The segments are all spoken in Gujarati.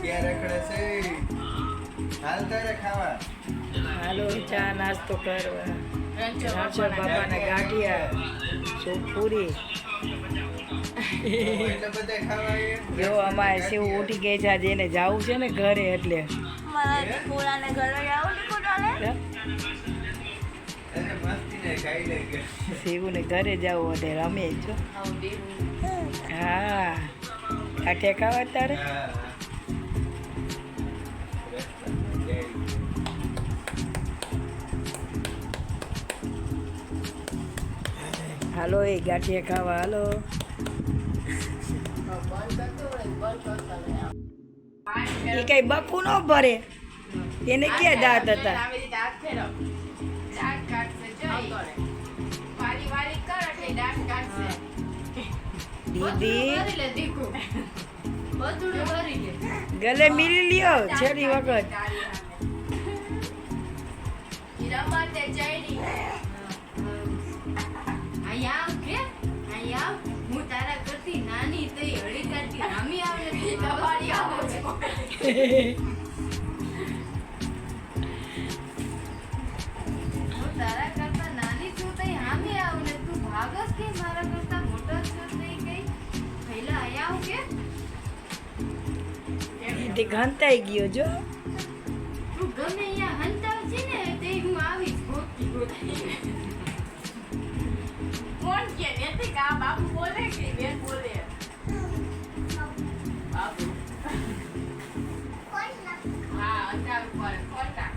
ક્યાં રખડે છે? હાલ તારે ખાવા. હાલો ચા નાસ્તો કરવા. રણછોડ બાપાના ગાંઠિયા પૂરી. એટલે બધા ખાવા આવ્યા? જો અમારે સેવ ઉઠી ગઈ છે આજે એને જવું છે ને ઘરે એટલે અરે મસ્તીને ખાઈ લે કે. સેવને ઘરે જવું એટલે રમે છો. હા ગાંઠિયા ખાવા તારે હા. હાલો એ ગાંઠિયા ખાવા હાલો. એ કઈ બકુ ન ભરે એને ક્યાં દાંત હતા. દીદી ગલે મિલી લ્યો છેલ્લી વખત. હું તારા કરતી નાની થઈ હળી કાઢતી રામી આવે તમારી આવો છો. હું તારા કરતા નાની છું તઈ હામી આવ ને તું ભાગસ કે મારા કરતા મોટા છો તઈ કઈ પહેલા આયા આવ કે તે ઘંટાઈ ગયો જો. તું ગમે અહીંયા હંતાવ છે ને તે હું આવીશ ગોતી ગોતી. કોણ કે નથી કા બાપુ બોલે કે બેન બોલે બાપુ હા અંધાર પર કોટા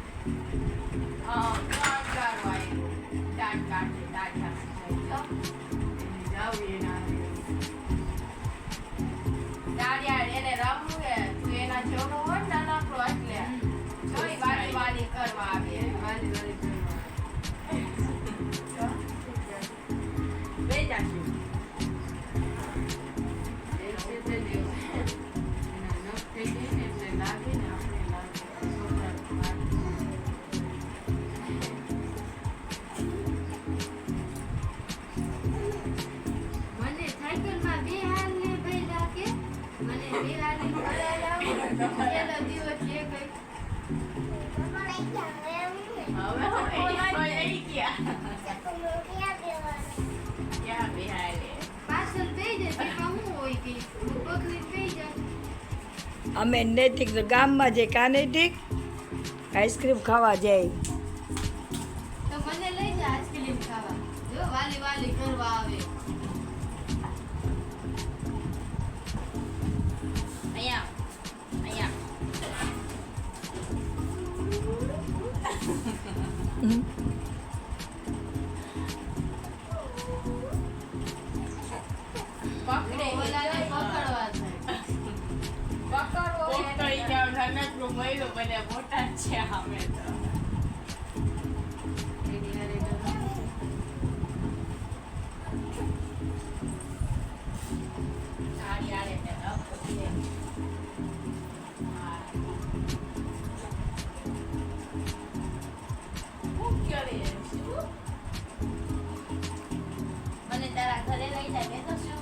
હા કોણ કરવાય દાંત કાઢે દાંત કાઢે જાવ એના દાડિયા એને રમવું હે તું એના છોડો હોય ને નાનકડો એટલે જોઈ વાલી વાલી કરવા આવે વાલી વાલી કરવા અમે નૈતિક તો ગામમાં જઈ કા નૈતિક આઈસ્ક્રીમ ખાવા જાય. તો મને લઈ જા આઈસ્ક્રીમ ખાવા. જો વાલી વાલી કરવા આવે. અહીંયા અહીંયા પકડે ઓલાને પકડવા છે. પકડવો પકડી જાવ નાનકડો મહિલો બને મોટા છે અમે તો. મને તારા ઘરે લઈ જાય મેં તો શું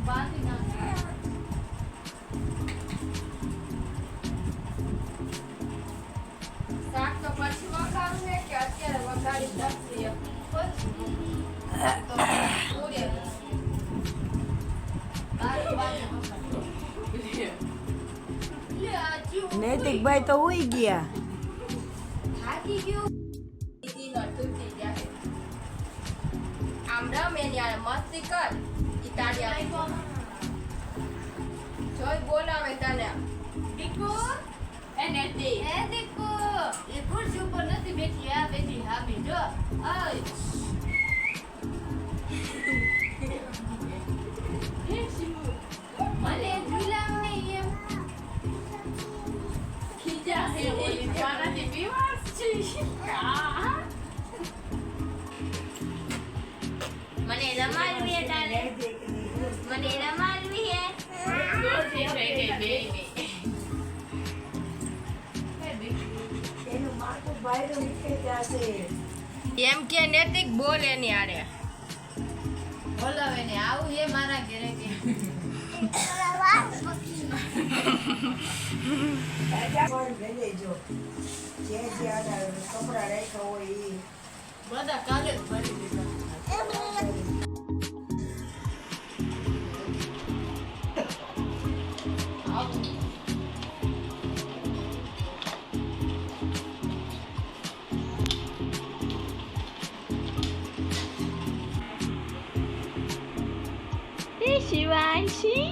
બાંધી નાખ. શાક તો પછી વઘારું છે કે અત્યારે વઘારી નાખીએ નૈતિકભાઈ તો ઉઈ ગયા. થાકી ગયું દીદીનો તૂટી જાય. આમ રમે યાર મસ્તી કર ઈ તાળિયા જોઈ બોલાવે તને દીકુ એ નેતી એ દીકુ એ ખુરશી ઉપર નથી બેઠી આ બેઠી હામી જો આય મને ઝુલાવ નહીં એમ ખીજા હે ઓલી જાનાથી બીમાર છે. મને રમાડવી હે તારે મને રમાડવી હે દોડતી થઈ ગઈ બે એનું માથું ભાઈનું નીકળે ત્યાં છે. એમ કે નૈતિક બોલ એની આડે. બોલાવે ને આવું એ મારા ઘરે કે રાજા પણ લઈ લેજો. જે આડા કપડાં રાખ્યા હોય એ. બધા કાલે જ ભરી દીધા. શિવાંશી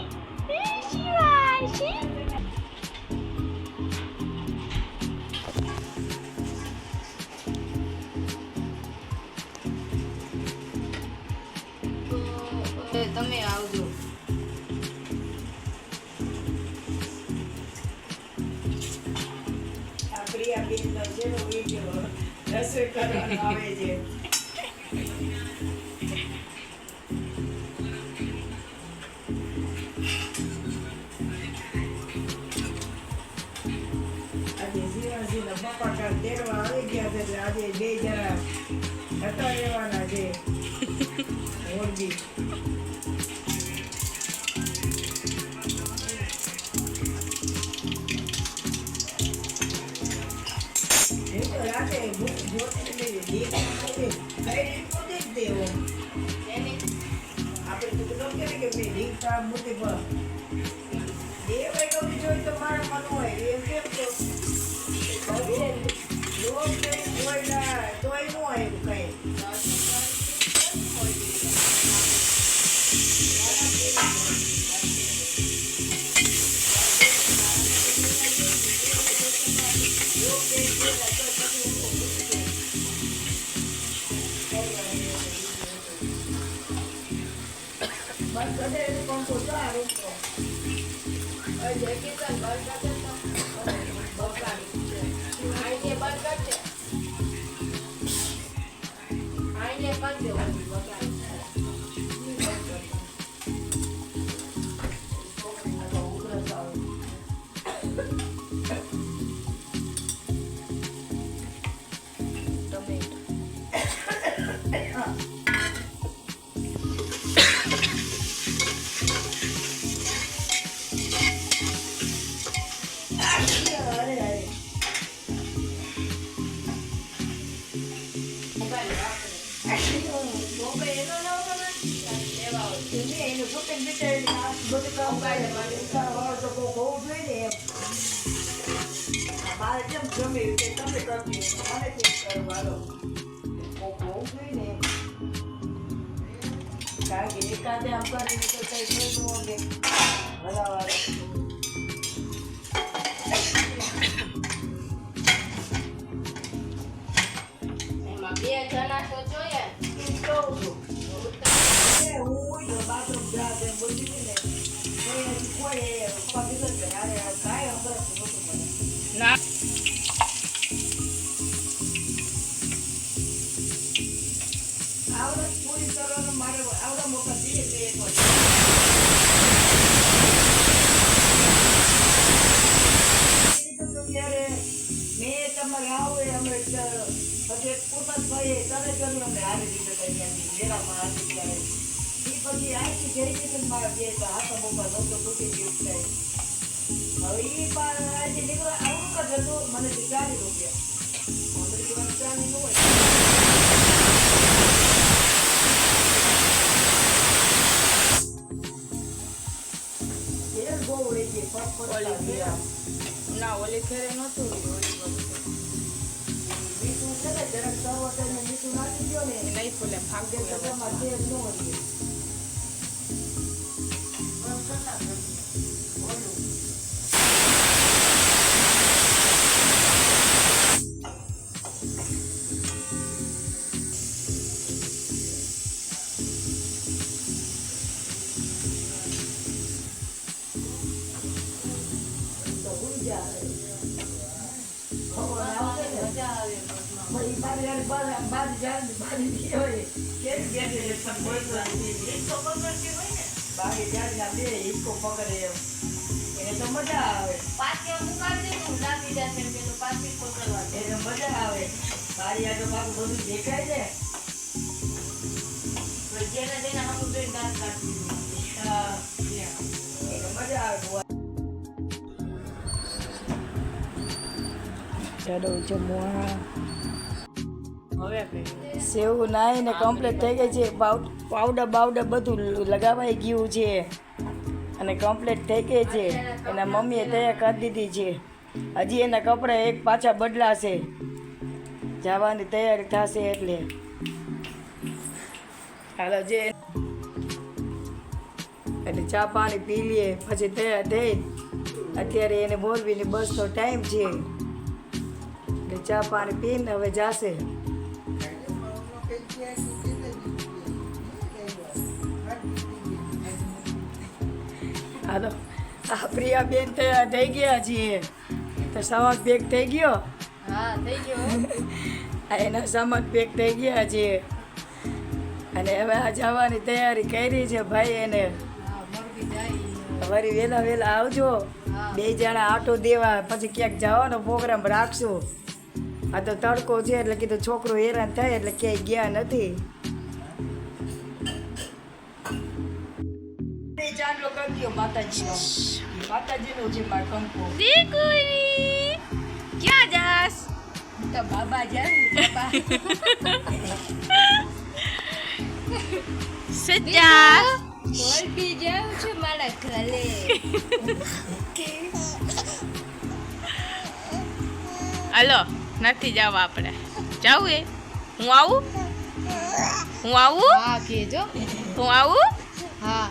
શિવાંશી તમે આવજો. આ પ્રિયા બેનનો જેનો વિડીયો રસોઈ કરવાનો આવે છે. આજે શિવાજીના પપ્પા કાલ તેડવા આવી ગયા છે એટલે આજે બે જણા હતા રહેવાના છે. મોરબી એ તો રાતે જોતી લેજે દેખ કઈ રીત જ દેવો આપણે તો લોકો કે મેં રીત કામ મૂકી પર એ ભાઈ ગમે જોઈ તો મારા મન હોય એમ કેમ તો લોક કઈ હોય ના તોય ન હોય એવું કઈ બસ કરે પણ તો સારું તો જય કિશન બંધ કરશે તો આઈને બંધ કરશે. આઈને કરી દેવાનું બગાડી. મારે કેમ ગમે તે તમે કરતી મને કેમ કરવાનો બહુ જોઈને કારણ કે એકાદે આમ કરીને તો કઈ થયું કે હલાવા એમાં બે જણા તો જોઈએ. હું બાથરૂમ જા તેમ બોલી ને કોઈ પગી તો કાંઈ ખબર નહોતું મને ના આવડત પૂરી કરવાનો મારે આવડા મોટા દીએ છે એક વાર ત્યારે મેં તમારે આવો અમે પછી પૂર્વજભાઈએ તને કર્યું અમને હારી દીધો ત્યાંથી મેળામાં હારી ત્યારે એ પછી આખી જઈ દીધું મારા બે તો હાથા બોપા નહોતો તૂટી ગયું થાય હવે એ પણ આજે નીકળો આવડું જ હતું મને ₹40 અમેરિકન ચાલી ન હોય ના ઓલી ફેરે નહોતું મીઠું છે ને જરાક સર્વટર ને મીઠું નાખી દો ને નહીં ફૂલે આગળ ફાંકે સભામાં તેલ ન હોય તો ભૂલી જાય ખબર આવશે ને મજા આવે બસમાં. ભાઈ બાર જાય બારી હોય કેવી બેઠી છે પણ કોઈ બારી જાય બે હિસ્કો પકડે એમ એને તો મજા આવે પાછી મુકાવી દીધું નાખી જશે એમ કે તો પાછી પકડવા દે. એને મજા આવે મારી આગળ પાછું બધું દેખાય છે. તો જેને તેને હમું જોઈને દાંત કાઢી દીધું. એટલે મજા આવે જોવા. ચાલો જમવા. હવે સેવ નાઈને કમ્પ્લીટ થઈ ગઈ છે. પાવડર બાવડર બધું લગાવાઈ ગયું છે અને કમ્પ્લીટ થઈ ગઈ છે. એના મમ્મીએ તૈયાર કરી દીધી છે. હજી એના કપડાં એક પાછા બદલાશે, જવાની તૈયારી થશે એટલે. હાલો જે એટલે ચા પાણી પી લઈએ પછી તૈયાર થઈ. અત્યારે એને મોરબીની બસનો ટાઈમ છે એટલે ચા પાણી પીને હવે જાશે. હાલો આ પ્રિયાબેન તૈયાર થઈ ગયા છીએ. તો સામાન પેક થઈ ગયો. હા થઈ ગયો. આ એના સામાન પેક થઈ ગયા છે અને હવે આ જવાની તૈયારી કરી છે ભાઈ એને. હા મોરબી જાય. વળી વહેલા વહેલા આવજો. બે જણા આટો દેવા પછી ક્યાંક જવાનો પ્રોગ્રામ રાખશું. આ તો તડકો છે એટલે કીધું છોકરો હેરાન થાય એટલે ક્યાંય ગયા નથી. ચાંદલો કરી દો માતાજીનો. માતાજીનો છે મારો કંકુ. દીકુરી ક્યાં જાસ? તો બાબા જાય બાબા. સચ્ચા મોરબી જાઉં છું મારા ઘરે. હાલો નથી જવા આપણે. જાવું એ? હું આવું? હું આવું? હા કેજો. હું આવું? હા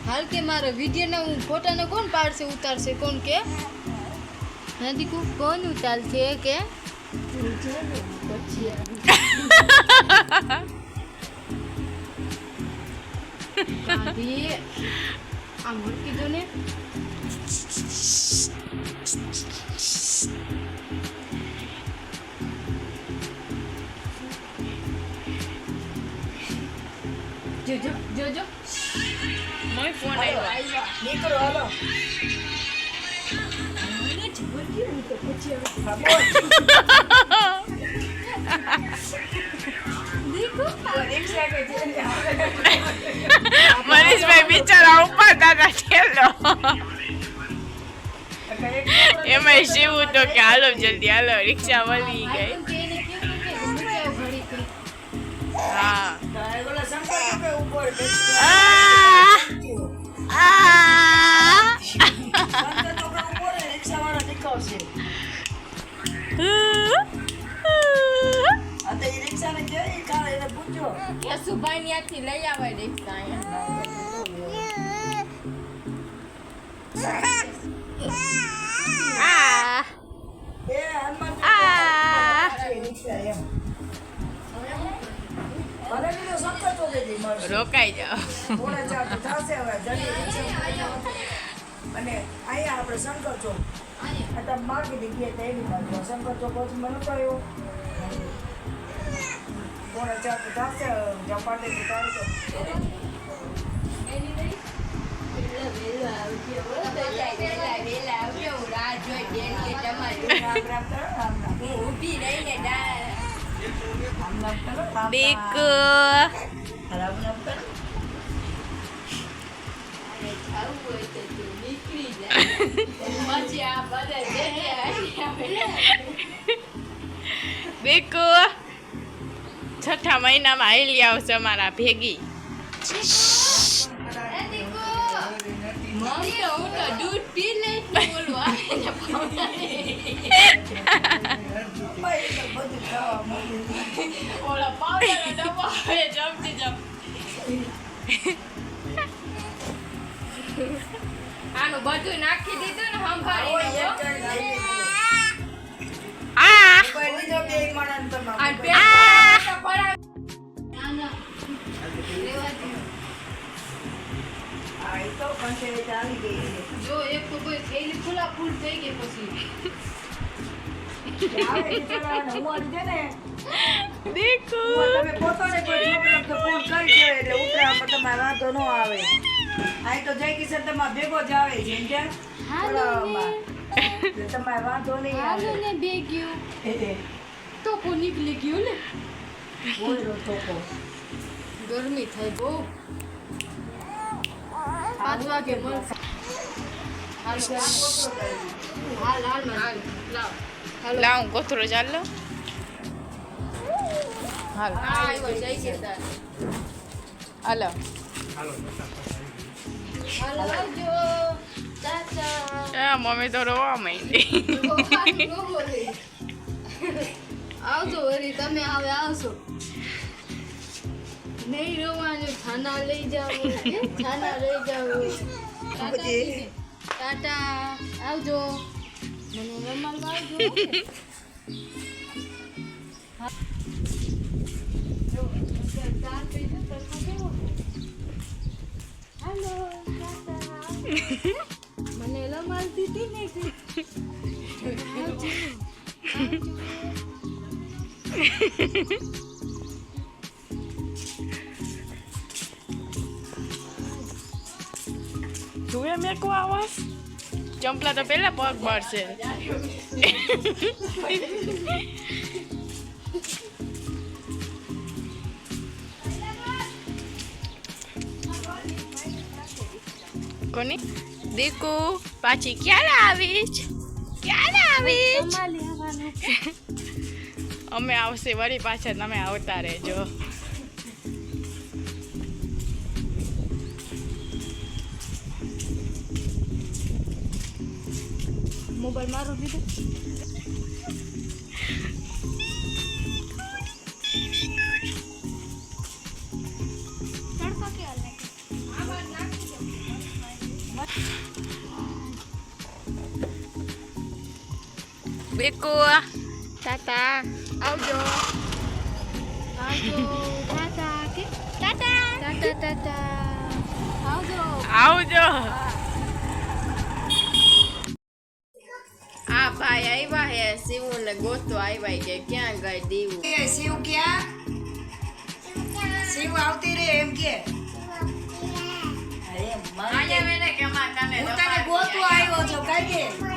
હાલ કે મારો વિડીયો ને હું ફોટાને કોણ પાડશે ઉતારશે કોણ કે નથી કોણ ઉતારશે કે આમ મૂકી દો ને. જોજો જોજો મોય ફોન આવ્યો. નીકળો હાલો. મનીષભાઈ બિચારા ઉપાડતા હતા ઠેલો. એમાં શિવું તો કે હાલો જલ્દી હાલો રિક્ષા વળી ગઈ. હા સુભાઈ ત્યાંથી લઈ આવે રિક્ષા રોકાઈ જાઓ. અને અહીંયા આપણે શંકર ચોક માર્કેટ ગયા એની બાજુ શંકર ચોક પછી મને કહ્યું પોણા ચાર તો થશે જપાટે બેકો છઠ્ઠા મહિનામાં હાલી આવશે અમારા ભેગી. હું તો દૂધ પી લઈશ બોલવા. ઓલા પાવડર ડબ્બા હવે જમતી જમ. આનું બધું નાખી દીધું ને સંભાળીને. જો એક તો કોઈ થેલી ફૂલા ફૂલ થઈ ગઈ પછી દેખો તમે પોતાને કોઈ છોકરાને તો ફોન કરી દો એટલે ઉતરામાં તમારે વાંધો ન આવે. આ તો જય કિશન તમારે ભેગો જ આવે છે એમ કે હાલો ને એટલે તમારે વાંધો નહીં હાલો આવે. ને બેગ્યું તો નીકળી ગયું ને બોયરો ટોકો ગરમી થાય બહુ 5 વાગે મળશે હાલ લાવ લાવ હું કોથળો ચાલો હાલ આવ્યો જઈ છે તાર હાલો હાલ આવજો ચાચા મમ્મી તો રોવા માંડી આવજો વરી તમે હવે આવશો નહીં રોવાનું ખાના લઈ જાઓ ખાના લઈ જાઓ ટાટા આવજો મને રમાડવા આવજો હાલો મને રમાડતી હતી ને આવજો તું એમ એક આવાસ ચંપલા તો પેલા પગ બળશે કોની દીકુ પાછી ક્યારે આવીશ અમે આવશે વળી પાછા તમે આવતા રહેજો મોબાઈલ મારો દીધો દીકુ ટાટા આવજો ટાટા કે ટાટા આવજો આ ભાઈ આવ્યા હે શિવ ને ગોતો આવ્યા કે ક્યાં ગઈ દીવું શિવ ક્યાં શિવ આવતી રે એમ કે અરે આયા વેને કે માં તને હું તને ગોતવા આવ્યો છો કઈ કે